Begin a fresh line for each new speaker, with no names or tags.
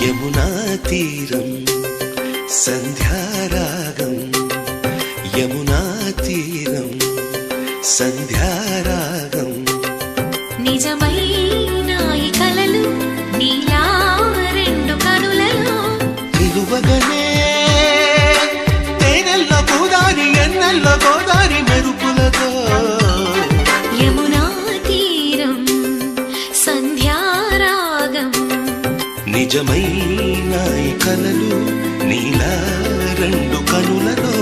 యమునా తీరం సంధ్యారాగం యమునా తీరం సంధ్యారాగం
నిజమైన ఈ కలలు నీలా రెండు కనులలో
నిలువగనే తేనెల్ల గోదారి ఎన్నెల్ల గోదారి మెరుపులతో
యమునా తీరం సంధ్యారాగం
నిజమైన ఈ కలలు నీలా రెండు కనులలో